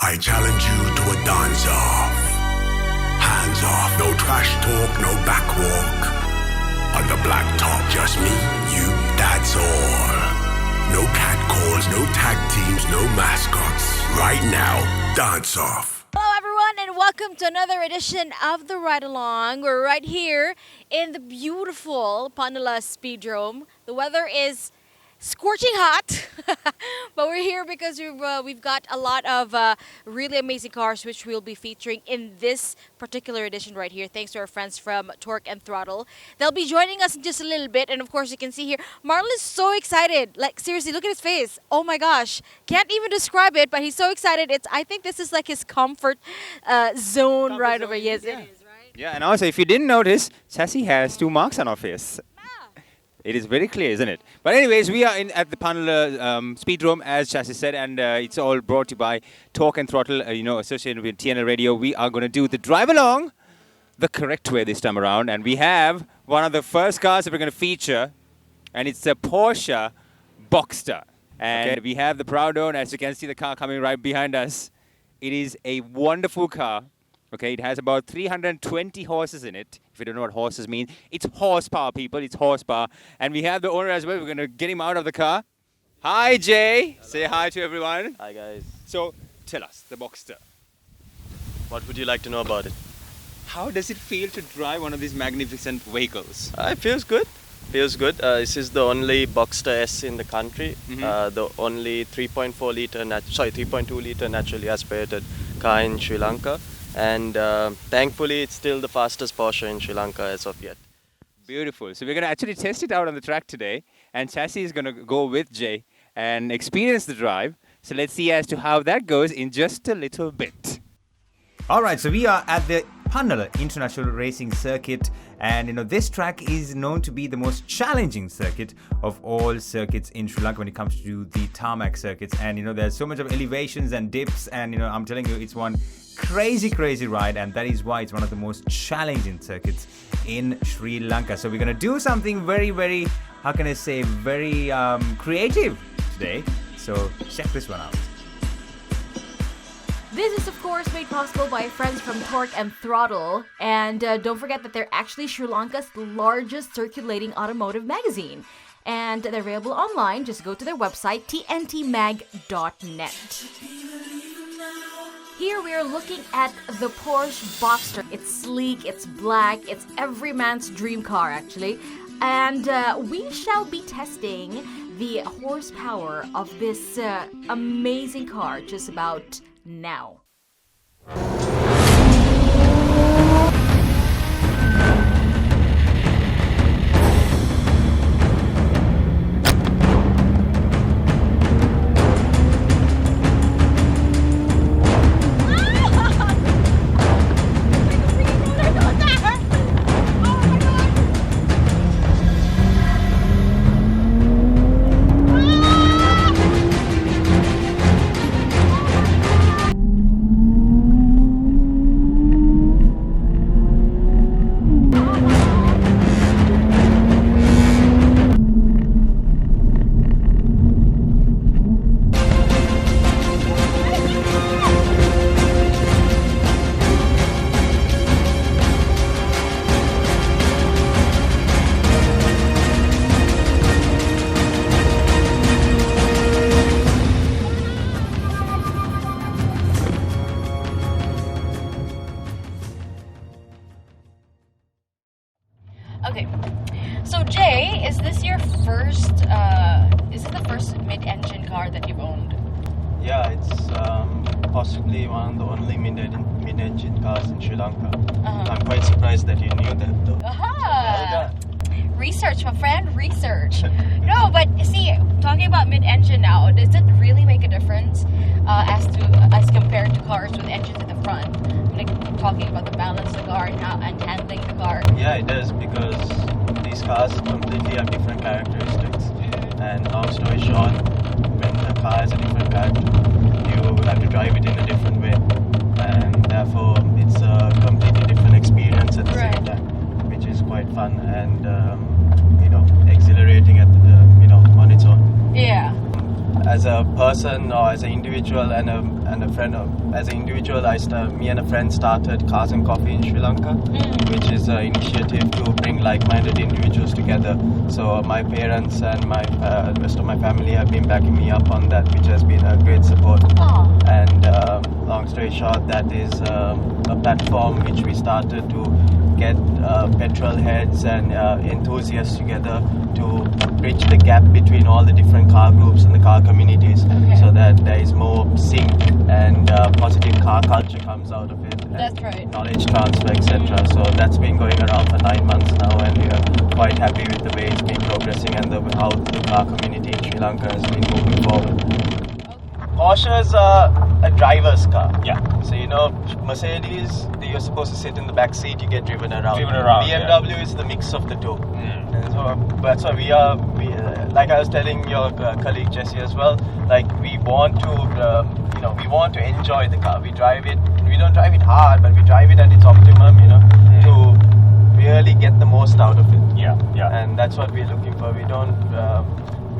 I challenge you to a dance-off. Hands off, no trash talk, no backwalk. On the black top, just me, you, that's all. No catcalls, no tag teams, no mascots. Right now, dance-off. Hello everyone and welcome to another edition of The Ride Along. We're right here in the beautiful Panala Speedrome. The weather is scorching hot, but we're here because we've got a lot of really amazing cars which we'll be featuring in this particular edition right here, thanks to our friends from Torque and Throttle. They'll be joining us in just a little bit, and of course you can see here, Marlon is so excited. Like seriously, look at his face. Oh my gosh, can't even describe it, but he's so excited. I think this is like his comfort zone right over. Yes, yeah. it is, right? Yeah, and also if you didn't notice, Chassy has 2 marks on her face. It is very clear, isn't it? But anyways, we are at the Panala Speedrome, as Chassy said, and it's all brought to you by Torque and Throttle, associated with TNL Radio. We are going to do the drive along the correct way this time around, and we have one of the first cars that we're going to feature, and it's the Porsche Boxster. And we have the proud owner, as you can see the car coming right behind us. It is a wonderful car. Okay, it has about 320 horses in it. If you don't know what horses mean, it's horsepower, people. It's horsepower. And we have the owner as well. We're going to get him out of the car. Hi, Jay. Hello. Say hi to everyone. Hi, guys. So, tell us, the Boxster. What would you like to know about it? How does it feel to drive one of these magnificent vehicles? It feels good. Feels good. This is the only Boxster S in the country. The only 3.2 liter naturally aspirated car in Sri Lanka. And thankfully, it's still the fastest Porsche in Sri Lanka as of yet. Beautiful. So we're going to actually test it out on the track today. And Chassy is going to go with Jay and experience the drive. So let's see as to how that goes in just a little bit. All right, so we are at the Panala International Racing Circuit, and this track is known to be the most challenging circuit of all circuits in Sri Lanka when it comes to the tarmac circuits. And there's so much of elevations and dips, and I'm telling you, it's one crazy ride, and that is why it's one of the most challenging circuits in Sri Lanka. So we're gonna do something very very creative today. So check this one out. This is, of course, made possible by friends from Torque and Throttle. And don't forget that they're actually Sri Lanka's largest circulating automotive magazine. And they're available online. Just go to their website, tntmag.net. Here we are looking at the Porsche Boxster. It's sleek, it's black, it's every man's dream car, actually. And we shall be testing the horsepower of this amazing car just about now. Okay, so Jay, is this your first, is it the first mid-engine car that you've owned? Yeah, it's possibly one of the only mid-engine cars in Sri Lanka. I'm quite surprised that you knew that, though. Aha! Research, my friend, research. No, but see, talking about mid-engine now, does it really make a difference as compared to cars with engines at the front? Like talking about the balance of the car and handling the car. Yeah, it does, because these cars completely have different characteristics. And long story short, when a car has a different character, you have to drive it in a different way. And therefore, it's a completely different experience at the same time, which is quite fun and exhilarating at on its own. Yeah. as a person or as an individual and a friend. As an individual, me and a friend started Cars and Coffee in Sri Lanka, which is an initiative to bring like-minded individuals together. So my parents and the rest of my family have been backing me up on that, which has been a great support. And long story short, that is a platform which we started to get petrol heads and enthusiasts together to bridge the gap between all the different car groups and the car communities, so that there is more sync and positive car culture comes out of it. That's right. Knowledge transfer, etc. So that's been going around for 9 months now, and we are quite happy with the way it's been progressing and how the car community in Sri Lanka has been moving forward. Porsche is a driver's car. Yeah. So Mercedes, you're supposed to sit in the back seat, you get driven around. BMW is the mix of the two. And so that's why we like I was telling your colleague Jesse as well, like we want to enjoy the car. We drive it. We don't drive it hard, but we drive it at its optimum, to really get the most out of it. Yeah. And that's what we're looking for. We don't.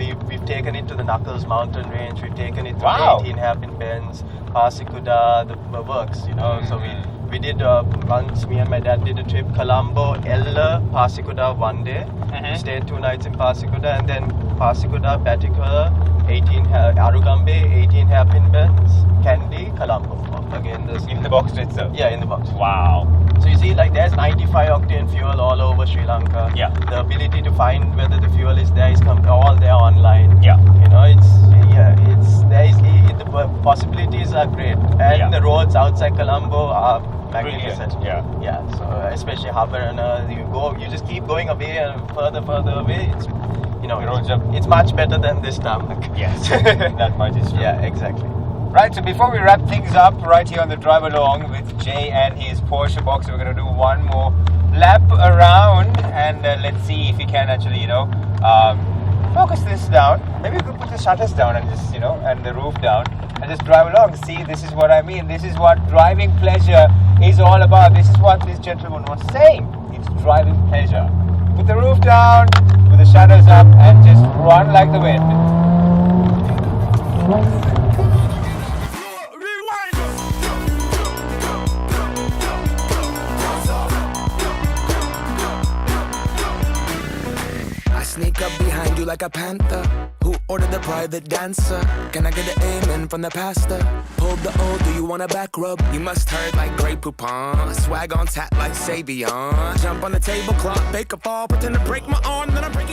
We've taken it to the Knuckles mountain range. We've taken it to the 18 hairpin bends, Pasikuda, the works. So we did once. Me and my dad did a trip Colombo, Ella, Pasikuda one day. We stayed 2 nights in Pasikuda, and then Pasikuda, Batikula, 18 Arugambe, 18 hairpin bends, Kandy, Colombo. Again, In the box itself. Yeah, in the box. Wow. So you see, like there's 95 octane fuel all over Sri Lanka. Yeah. The ability to find whether the fuel is there is all there online. Yeah. The possibilities are great, and the roads outside Colombo are magnificent. Brilliant. Yeah. So especially Habarana, you just keep going away and further away. It's much better than this tarmac. Yes. That much is true. Yeah, exactly. Right, so before we wrap things up right here on the drive along with Jay and his Porsche Boxster, we're going to do one more lap around, and let's see if we can actually, focus this down. Maybe we could put the shutters down and just, and the roof down and just drive along. See, this is what I mean. This is what driving pleasure is all about. This is what this gentleman was saying. It's driving pleasure. Put the roof down, put the shutters up, and just run like the wind. Sneak up behind you like a panther. Who ordered the private dancer? Can I get an amen from the pastor? Hold the O, do you want a back rub? You must hurt like Grey Poupon. Swag on tap like Savion. Jump on the tablecloth, bake a fall, pretend to break my arm, then I break